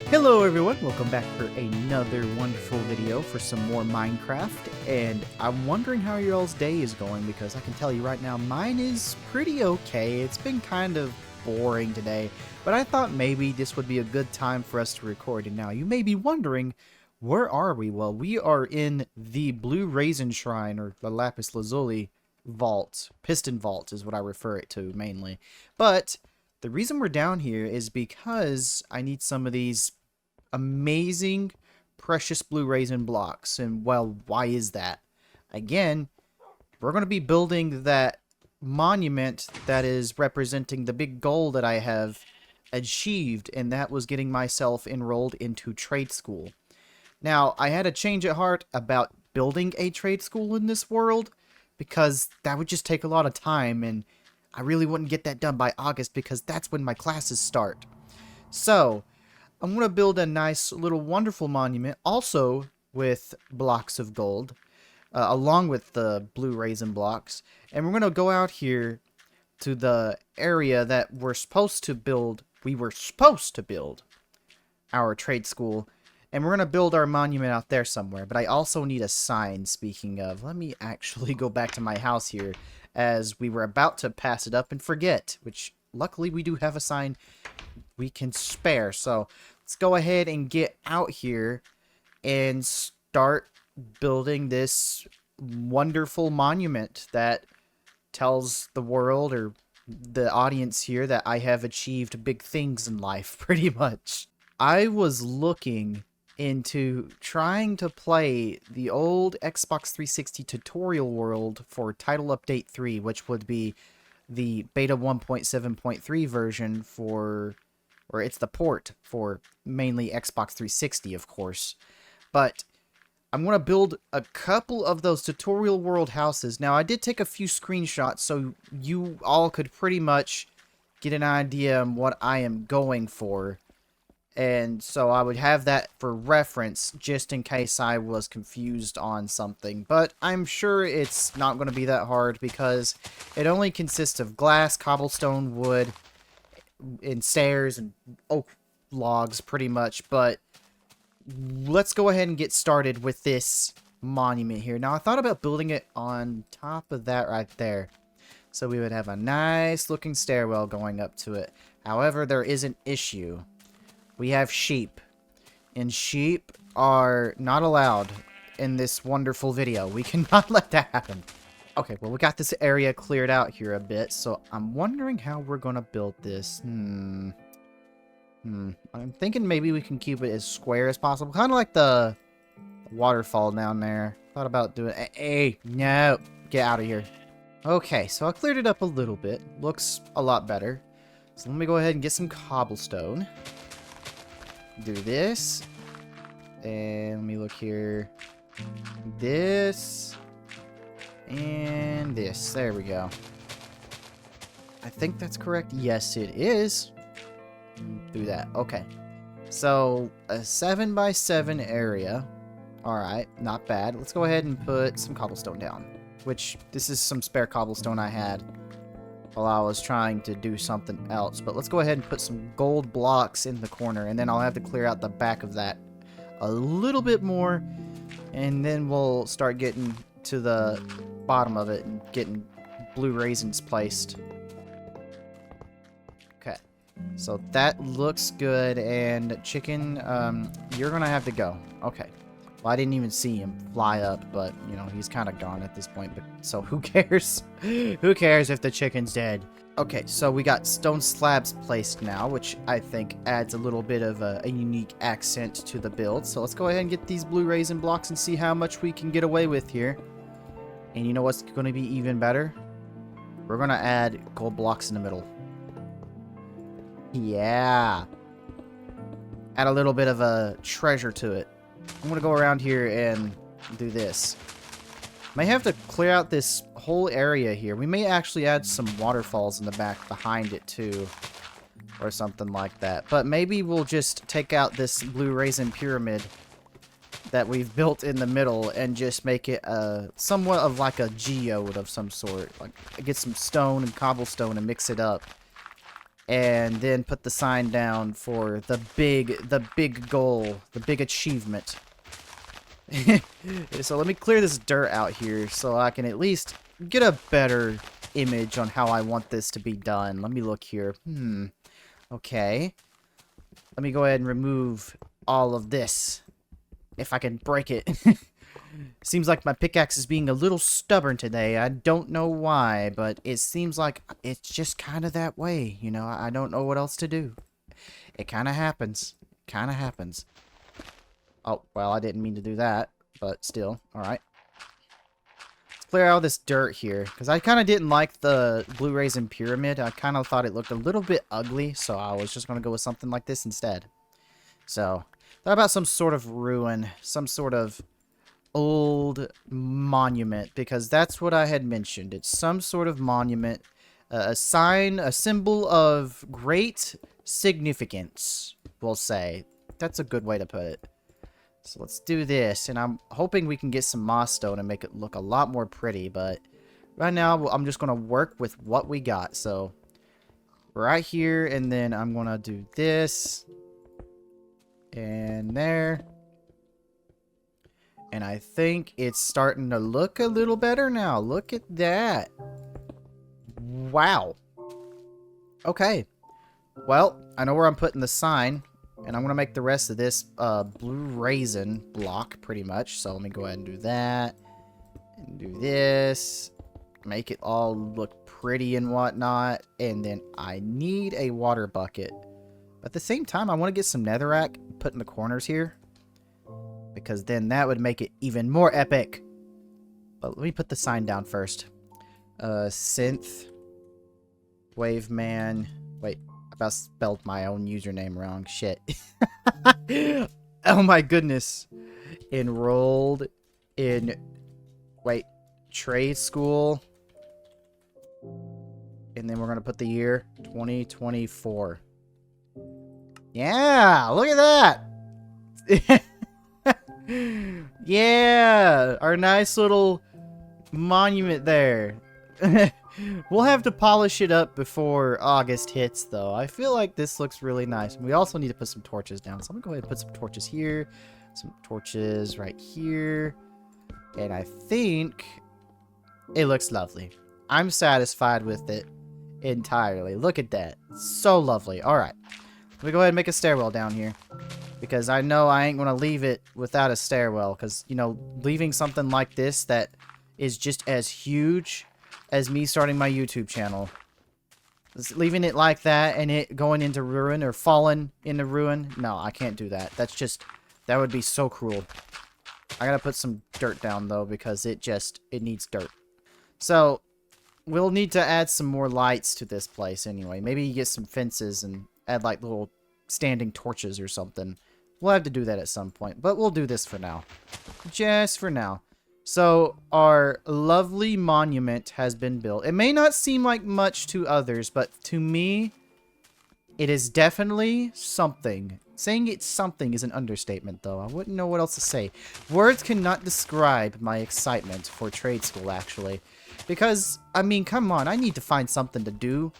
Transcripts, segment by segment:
Hello everyone, welcome back for another wonderful video for some more Minecraft, and I'm wondering how your all's day is going because I can tell you right now mine is pretty okay. It's been kind of boring today, but I thought maybe this would be a good time for us to record. And now you may be wondering, where are we? Well, we are in the Blue Raisin Shrine, or the Lapis Lazuli Vault. Piston Vault is what I refer it to mainly. But the reason we're down here is because I need some of these amazing precious blue raisin blocks. And well, why is that? Again, we're going to be building that monument that is representing the big goal that I have achieved, and that was getting myself enrolled into trade school. Now, I had a change at heart about building a trade school in this world because that would just take a lot of time, and I really wouldn't get that done by August because that's when my classes start. So, I'm going to build a nice little wonderful monument, also with blocks of gold, along with the blue raisin blocks. And we're going to go out here to the area that we were supposed to build our trade school. And we're going to build our monument out there somewhere. But I also need a sign, speaking of. Let me actually go back to my house here, as we were about to pass it up and forget, which luckily we do have a sign we can spare. So let's go ahead and get out here and start building this wonderful monument that tells the world, or the audience here, that I have achieved big things in life, pretty much. I was looking into trying to play the old Xbox 360 tutorial world for Title Update 3, which would be the beta 1.7.3 version for, or it's the port for mainly Xbox 360, of course. But I'm going to build a couple of those tutorial world houses. Now, I did take a few screenshots so you all could pretty much get an idea on what I am going for. And so I would have that for reference just in case I was confused on something. But I'm sure it's not going to be that hard because it only consists of glass, cobblestone, wood, and stairs, and oak logs pretty much. But let's go ahead and get started with this monument here. Now, I thought about building it on top of that right there, so we would have a nice looking stairwell going up to it. However, there is an issue. We have sheep, and sheep are not allowed in this wonderful video. We cannot let that happen. Okay, well, we got this area cleared out here a bit, so I'm wondering how we're gonna build this. I'm thinking maybe we can keep it as square as possible, kind of like the waterfall down there. Thought about doing. Hey, no, get out of here. Okay, so I cleared it up a little bit. Looks a lot better. So let me go ahead and get some cobblestone. Do this, and let me look here. This and this. There we go. I think that's correct. Yes, it is. Do that. Okay. So a 7x7 area. All right, not bad. Let's go ahead and put some cobblestone down. Which this is some spare cobblestone I had while I was trying to do something else. But let's go ahead and put some gold blocks in the corner, and then I'll have to clear out the back of that a little bit more, and then we'll start getting to the bottom of it and getting blue raisins placed. Okay, so that looks good. And chicken, you're gonna have to go. Okay. Well, I didn't even see him fly up, but, you know, he's kind of gone at this point, but so who cares? Who cares if the chicken's dead? Okay, so we got stone slabs placed now, which I think adds a little bit of a unique accent to the build. So let's go ahead and get these blue raisin blocks and see how much we can get away with here. And you know what's going to be even better? We're going to add gold blocks in the middle. Yeah. Add a little bit of a treasure to it. I'm going to go around here and do this. May have to clear out this whole area here. We may actually add some waterfalls in the back behind it too, or something like that. But maybe we'll just take out this blue raisin pyramid that we've built in the middle and just make it somewhat of like a geode of some sort. Like get some stone and cobblestone and mix it up. and then put the sign down for the big goal, the big achievement. So let me clear this dirt out here so I can at least get a better image on how I want this to be done. Let me look here. Okay. Let me go ahead and remove all of this. If I can break it. Seems like my pickaxe is being a little stubborn today. I don't know why, but it seems like it's just kind of that way. You know, I don't know what else to do. It kind of happens. Kind of happens. Oh, well, I didn't mean to do that, but still. Alright. Let's clear out this dirt here, because I kind of didn't like the blue raisin pyramid. I kind of thought it looked a little bit ugly, so I was just going to go with something like this instead. So, thought about some sort of ruin, some sort of old monument, because that's what I had mentioned. It's some sort of monument, a sign, a symbol of great significance, we'll say. That's a good way to put it. So let's do this, and I'm hoping we can get some moss stone and make it look a lot more pretty, but right now I'm just going to work with what we got. So right here, and then I'm going to do this and there. And I think it's starting to look a little better now. Look at that. Wow. Okay. Well, I know where I'm putting the sign. And I'm going to make the rest of this blue raisin block, pretty much. So let me go ahead and do that. And do this. Make it all look pretty and whatnot. And then I need a water bucket. At the same time, I want to get some netherrack put in the corners here. Because then that would make it even more epic. But let me put the sign down first. Synth. Waveman. Wait, I about spelled my own username wrong. Shit. Oh my goodness. Enrolled in... Wait. Trade school. And then we're going to put the year 2024. Yeah, look at that. Yeah, our nice little monument there. We'll have to polish it up before August hits, though. I feel like this looks really nice. We also need to put some torches down. So I'm going to go ahead and put some torches here. Some torches right here. And I think it looks lovely. I'm satisfied with it entirely. Look at that. So lovely. All right. Let me go ahead and make a stairwell down here. Because I know I ain't going to leave it without a stairwell. Because, you know, leaving something like this that is just as huge as me starting my YouTube channel. Leaving it like that and it going into ruin or falling into ruin. No, I can't do that. That's just... That would be so cruel. I gotta put some dirt down, though, because it needs dirt. So, we'll need to add some more lights to this place anyway. Maybe you get some fences and add, like, little standing torches or something. We'll have to do that at some point, but we'll do this for now. Just for now. So, our lovely monument has been built. It may not seem like much to others, but to me, it is definitely something. Saying it's something is an understatement, though. I wouldn't know what else to say. Words cannot describe my excitement for trade school, actually. Because, I mean, come on, I need to find something to do.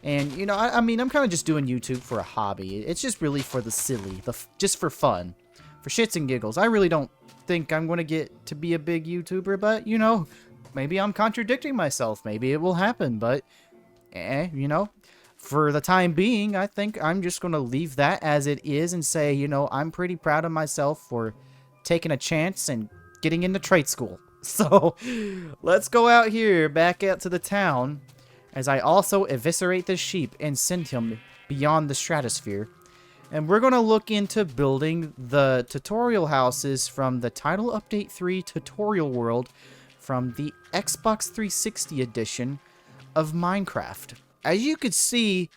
And, you know, I mean, I'm kind of just doing YouTube for a hobby. It's just really for the silly, just for fun. For shits and giggles. I really don't think I'm going to get to be a big YouTuber, but, you know, maybe I'm contradicting myself. Maybe it will happen, but, you know, for the time being, I think I'm just going to leave that as it is and say, you know, I'm pretty proud of myself for taking a chance and getting into trade school. So, let's go out here, back out to the town, as I also eviscerate this sheep and send him beyond the stratosphere. And we're going to look into building the tutorial houses from the Title Update 3 tutorial world from the Xbox 360 edition of Minecraft. As you could see,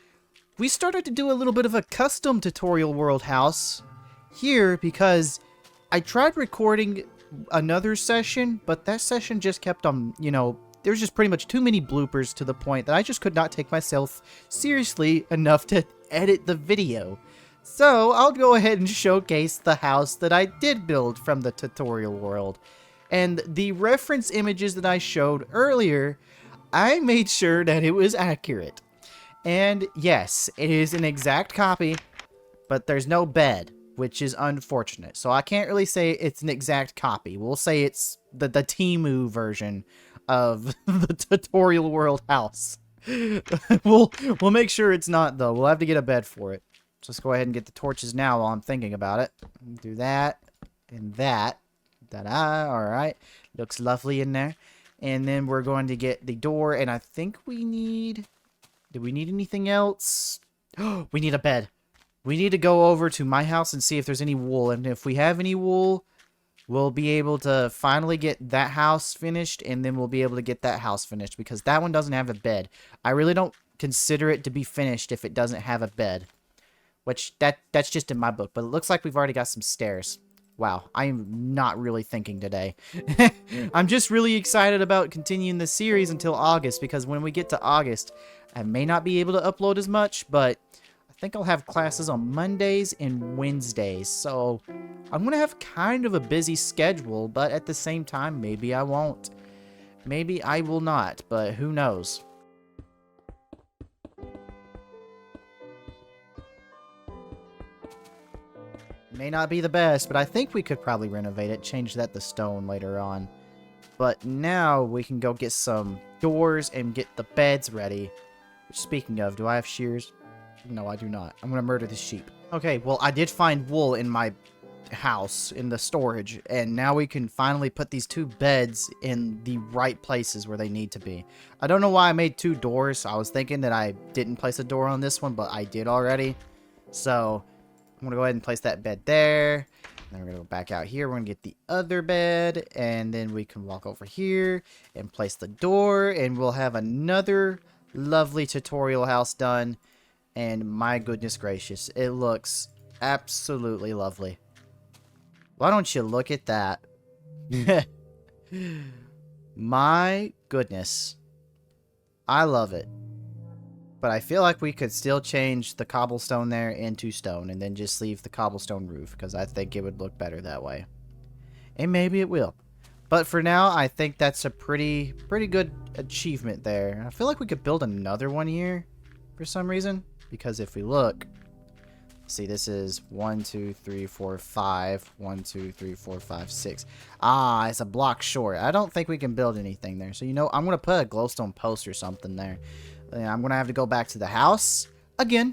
we started to do a little bit of a custom tutorial world house here because I tried recording another session, but that session just kept on, you know, there's just pretty much too many bloopers to the point that I just could not take myself seriously enough to edit the video. So, I'll go ahead and showcase the house that I did build from the tutorial world. And the reference images that I showed earlier, I made sure that it was accurate. And yes, it is an exact copy, but there's no bed, which is unfortunate. So I can't really say it's an exact copy. We'll say it's the Temu version of the tutorial world house. we'll make sure it's not, though. We'll have to get a bed for it. So let's go ahead and get the torches now while I'm thinking about it. Do that and that. Ta-da. Alright. Looks lovely in there. And then we're going to get the door, and I think we need... Do we need anything else? We need a bed. We need to go over to my house and see if there's any wool. And if we have any wool, we'll be able to finally get that house finished. And then we'll be able to get that house finished. Because that one doesn't have a bed. I really don't consider it to be finished if it doesn't have a bed. Which, that's just in my book. But it looks like we've already got some stairs. Wow, I am not really thinking today. I'm just really excited about continuing this series until August. Because when we get to August, I may not be able to upload as much. But I think I'll have classes on Mondays and Wednesdays, so I'm going to have kind of a busy schedule, but at the same time, maybe I won't. Maybe I will not, but who knows. May not be the best, but I think we could probably renovate it, change that to stone later on. But now we can go get some doors and get the beds ready. Speaking of, do I have shears? No, I do not. I'm gonna murder this sheep. Okay, well, I did find wool in my house, in the storage, and now we can finally put these two beds in the right places where they need to be. I don't know why I made two doors. I was thinking that I didn't place a door on this one, but I did already. So, I'm gonna go ahead and place that bed there. Then we're gonna go back out here. We're gonna get the other bed, and then we can walk over here and place the door, and we'll have another lovely tutorial house done. And my goodness gracious, it looks absolutely lovely. Why don't you look at that? My goodness. I love it. But I feel like we could still change the cobblestone there into stone and then just leave the cobblestone roof, because I think it would look better that way. And maybe it will. But for now, I think that's a pretty good achievement there. I feel like we could build another one here for some reason. Because if we look, see, this is 1, 2, 3, 4, 5. 1, 2, 3, 4, 5, 6. Ah, it's a block short. I don't think we can build anything there. So, you know, I'm going to put a glowstone post or something there. I'm going to have to go back to the house again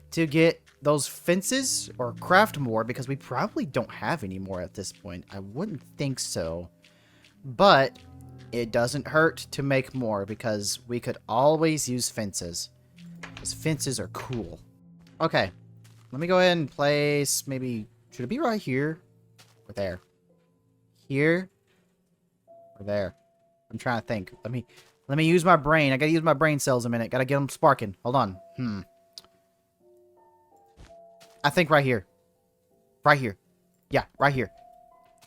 to get those fences or craft more, because we probably don't have any more at this point. I wouldn't think so. But it doesn't hurt to make more, because we could always use fences. Because fences are cool. Okay. Let me go ahead and place, maybe, should it be right here? Or there? Here? Or there? I'm trying to think. Let me use my brain. I gotta use my brain cells a minute. Gotta get them sparking. Hold on. I think right here. Right here. Yeah, right here.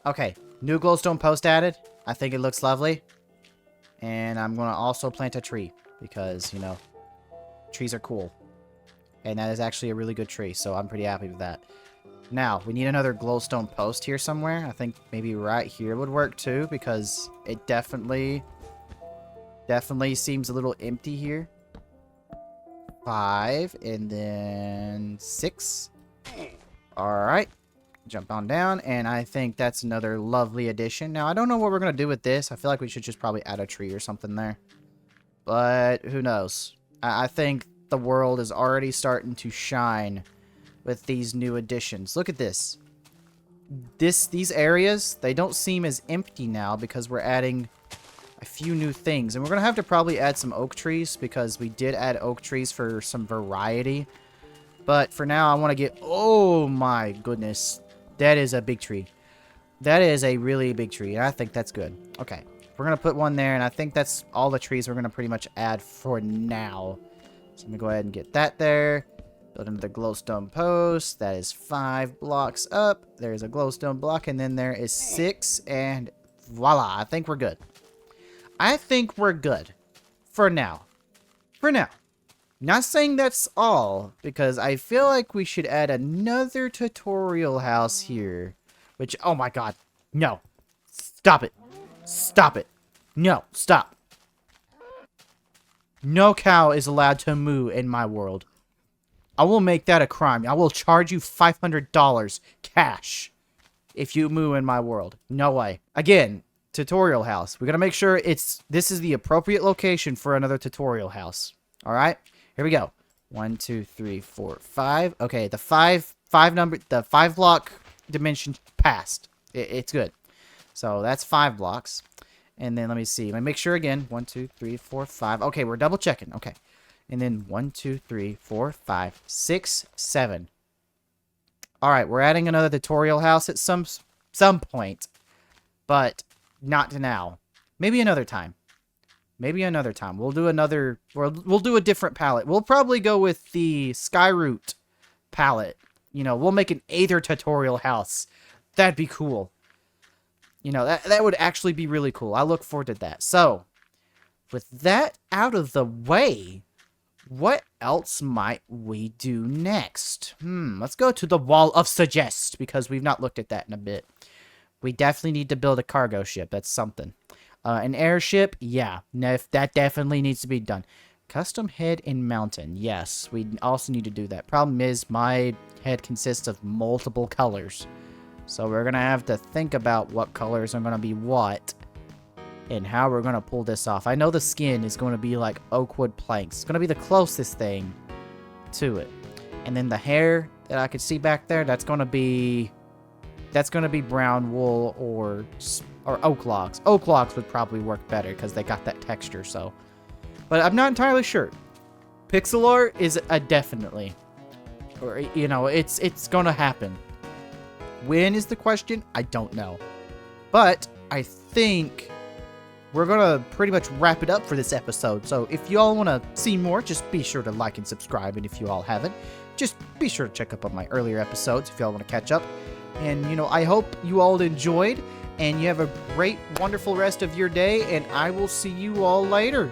Okay. New glowstone post added. I think it looks lovely. And I'm gonna also plant a tree. Because, you know, trees are cool. And that is actually a really good tree, so I'm pretty happy with that. Now, we need another glowstone post here somewhere. I think maybe right here would work too, because it definitely seems a little empty here. 5, and then 6. Alright. Jump on down, and I think that's another lovely addition. Now, I don't know what we're going to do with this. I feel like we should just probably add a tree or something there. But, who knows? I think the world is already starting to shine with these new additions. Look at this. These areas, they don't seem as empty now because we're adding a few new things. And we're going to have to probably add some oak trees, because we did add oak trees for some variety. But for now, I want to get... Oh my goodness. That is a big tree. That is a really big tree. And I think that's good. Okay. We're going to put one there, and I think that's all the trees we're going to pretty much add for now. So I'm going to go ahead and get that there. Build another glowstone post. That is 5 blocks up. There's a glowstone block, and then there is 6, and voila. I think we're good. I think we're good. For now. For now. Not saying that's all, because I feel like we should add another tutorial house here. Which, oh my god. No. Stop it. Stop it. No, stop. No cow is allowed to moo in my world. I will make that a crime. I will charge you $500 cash if you moo in my world. No way. Again, tutorial house. We gotta make sure this is the appropriate location for another tutorial house. All right, here we go. 1, 2, 3, 4, 5. Okay, the five block dimension passed. It's good. So that's 5 blocks. And then let me see. Let me make sure again. 1, 2, 3, 4, 5. Okay, we're double checking. Okay. And then 1, 2, 3, 4, 5, 6, 7. All right, we're adding another tutorial house at some point, but not now. Maybe another time. Maybe another time. We'll do another. We'll do a different palette. We'll probably go with the Skyroot palette. You know, we'll make an Aether tutorial house. That'd be cool. You know, that would actually be really cool. I look forward to that. So, with that out of the way, what else might we do next? Let's go to the Wall of Suggest, because we've not looked at that in a bit. We definitely need to build a cargo ship. That's something. An airship? Yeah. That definitely needs to be done. Custom head and mountain. Yes, we also need to do that. Problem is, my head consists of multiple colors. So we're going to have to think about what colors are going to be what and how we're going to pull this off. I know the skin is going to be like oakwood planks. It's going to be the closest thing to it. And then the hair that I could see back there, that's going to be brown wool or oak logs. Oak logs would probably work better because they got that texture, so. But I'm not entirely sure. Pixel art is a definitely. Or, you know, it's going to happen. When is the question? I don't know. But I think we're going to pretty much wrap it up for this episode. So if you all want to see more, just be sure to like and subscribe. And if you all haven't, just be sure to check up on my earlier episodes if you all want to catch up. And, you know, I hope you all enjoyed. And you have a great, wonderful rest of your day. And I will see you all later.